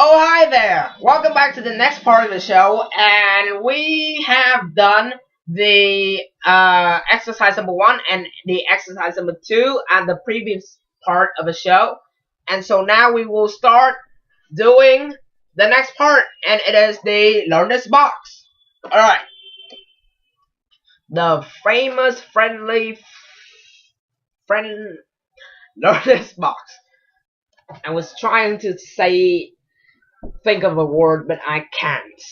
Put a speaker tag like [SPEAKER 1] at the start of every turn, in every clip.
[SPEAKER 1] Oh, hi there! Welcome back to the next part of the show, and we have done the exercise number 1 and the exercise number 2 at the previous part of the show. And so now we will start doing the next part, and it is the learner's box. Alright. The famous friend learner's box. I was trying to think of a word, but I can't.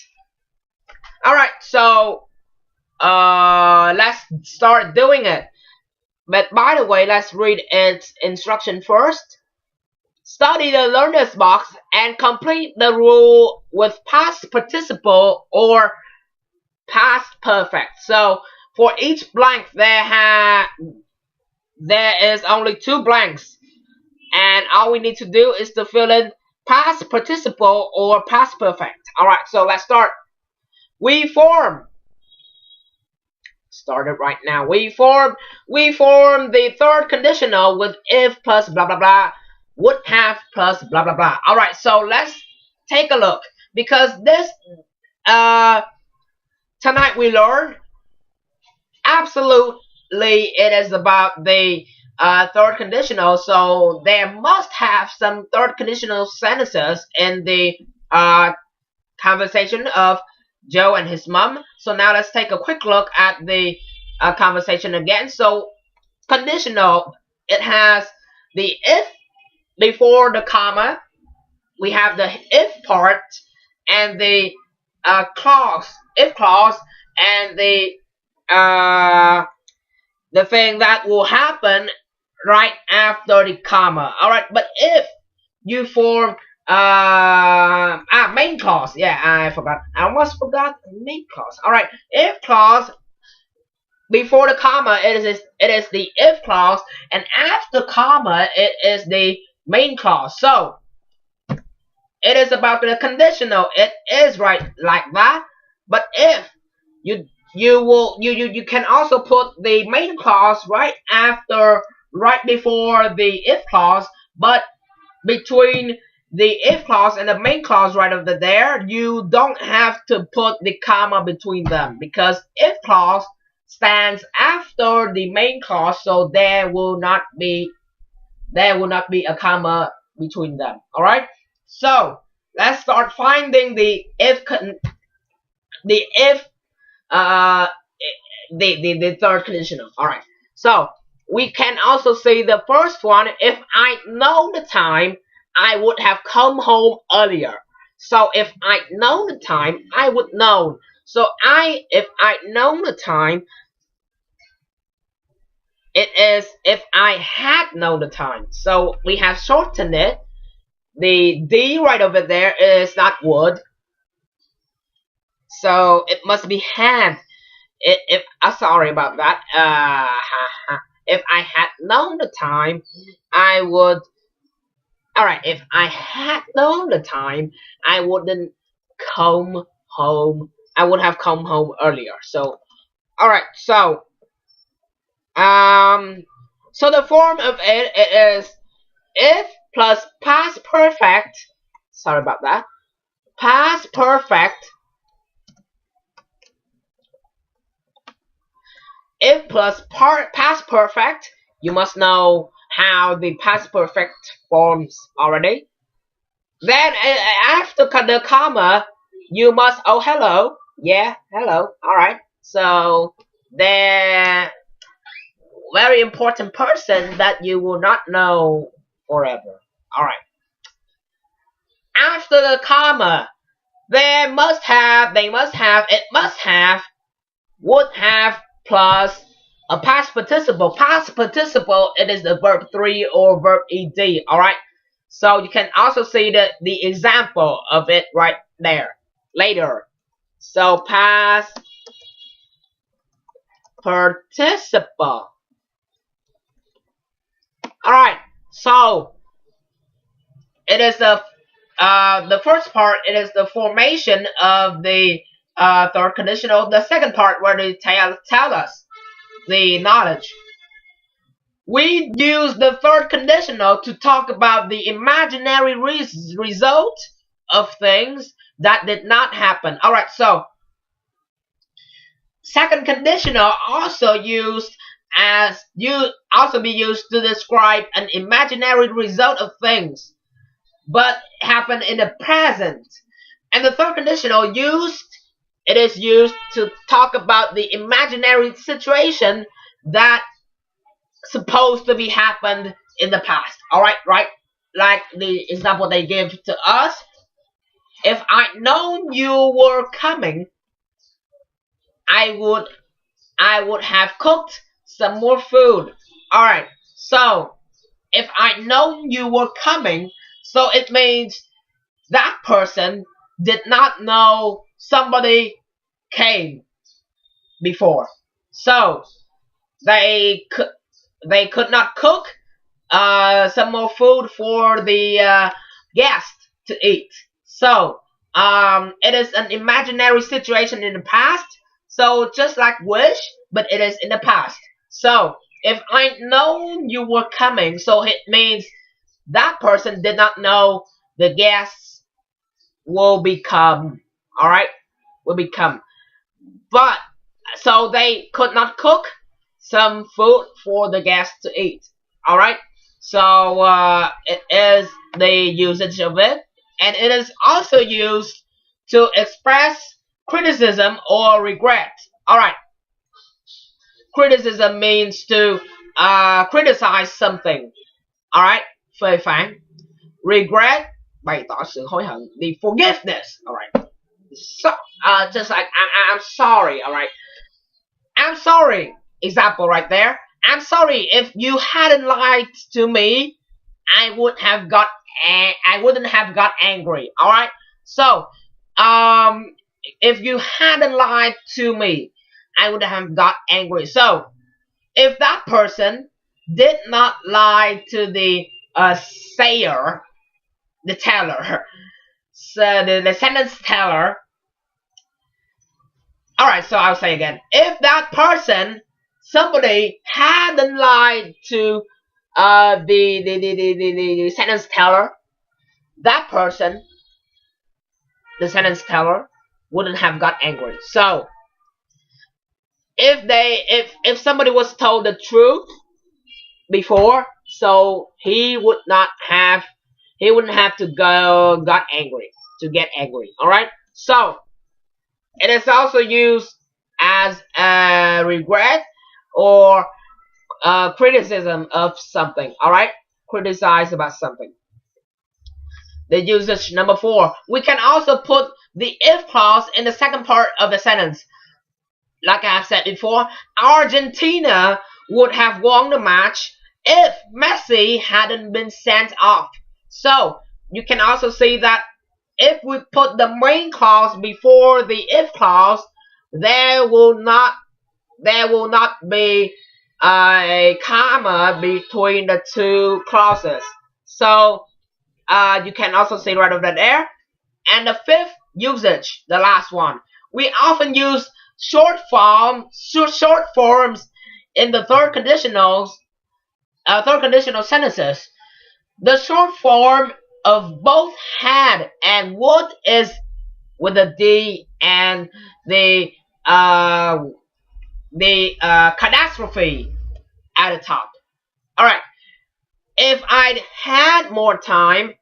[SPEAKER 1] Alright, so let's start doing it. But by the way, let's read its instruction first. Study the learner's box and complete the rule with past participle or past perfect. So for each blank there is only 2 blanks, and all we need to do is to fill in past participle or past perfect. Alright, so let's start. We form. Start it right now. We form the third conditional with if plus blah blah blah, would have plus blah blah blah. Alright, so let's take a look, because this tonight we learn absolutely it is about the third conditional, so there must have some third conditional sentences in the conversation of Joe and his mom. So now let's take a quick look at the conversation again. So conditional, it has the if before the comma, we have the if part, and the clause, if clause, and the thing that will happen right after the comma. Alright, but if you form main clause, yeah, I almost forgot main clause. Alright, if clause before the comma, it is the if clause, and after comma it is the main clause. So it is about the conditional, it is right like that. But if you can also put the main clause right before the if clause, but between the if clause and the main clause right over there, you don't have to put the comma between them, because if clause stands after the main clause, so there will not be a comma between them. Alright, so let's start finding the third conditional. Alright, so we can also see the first one. If I know the time, I would have come home earlier. So if I know the time, I would know. So if I know the time, it is if I had known the time. So we have shortened it. The D right over there is not would, so it must be had. Sorry about that. If I had known the time, I would. Alright, if I had known the time, I wouldn't come home. I would have come home earlier. So, alright, so the form of it is if plus past perfect. Sorry about that. Past perfect. If plus past perfect, you must know how the past perfect forms already. Then after the comma, you must, oh hello, yeah, hello. Alright, so the very important person that you will not know forever. Alright, after the comma, it must have, would have, plus a past participle. Past participle, it is the verb 3 or verb ed. Alright, so you can also see the example of it right there later. So past participle. Alright, so it is the first part, it is the formation of the third conditional. The second part where they tell us the knowledge. We use the third conditional to talk about the imaginary result of things that did not happen. Alright, so second conditional also be used to describe an imaginary result of things but happen in the present. And the third conditional is used to talk about the imaginary situation that supposed to be happened in the past. Alright, right? Like the example they give to us. If I'd known you were coming, I would have cooked some more food. Alright, so if I'd known you were coming, so it means that person did not know somebody came before. So they could not cook some more food for the guest to eat. So it is an imaginary situation in the past. So just like wish, but it is in the past. So if I'd known you were coming, so it means that person did not know the guests will become. Alright? Will become. But so they could not cook some food for the guests to eat. Alright? So it is the usage of it. And it is also used to express criticism or regret. Alright. Criticism means to criticize something. Alright. Phê phán. Regret, bày tỏ sự hối hận. The forgiveness. Alright. So, just like I'm sorry. Alright. I'm sorry. Example right there. I'm sorry if you hadn't lied to me. I wouldn't have got angry. Alright. So, if you hadn't lied to me, I would have got angry. So, if that person did not lie to the sayer, the teller, so the sentence teller. Alright, so I'll say again. If that person, somebody hadn't lied to the sentence teller, that person, the sentence teller, wouldn't have got angry. So if somebody was told the truth before, so he wouldn't have to get angry. Alright? So it is also used as a regret or criticism of something. Alright? Criticize about something. The usage number 4. We can also put the if clause in the second part of the sentence. Like I have said before, Argentina would have won the match if Messi hadn't been sent off. So you can also see that if we put the main clause before the if clause, there will not be a comma between the two clauses. So you can also see right over there. And the fifth usage, the last one, we often use short forms in the third conditional sentences. The short form of both had and would is with the D and the catastrophe at the top. Alright. If I'd had more time,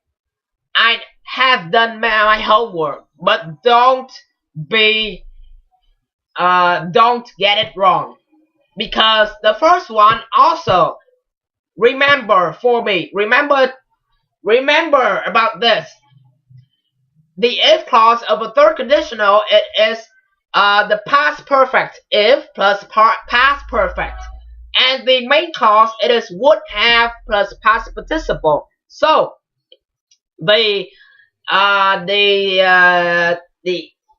[SPEAKER 1] I'd have done my homework. But don't get it wrong. Because the first one also, remember about this. The if clause of a third conditional, it is the past perfect if plus past perfect. And the main clause, it is would have plus past participle. So the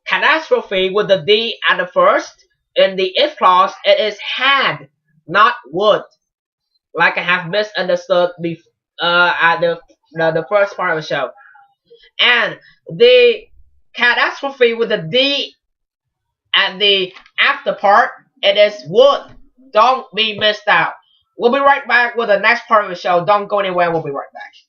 [SPEAKER 1] catastrophe with the D at the first. In the if clause, it is had, not would. Like I have misunderstood at the first part of the show. And the catastrophe with the D at the after part, it is would. Don't be missed out. We'll be right back with the next part of the show. Don't go anywhere. We'll be right back.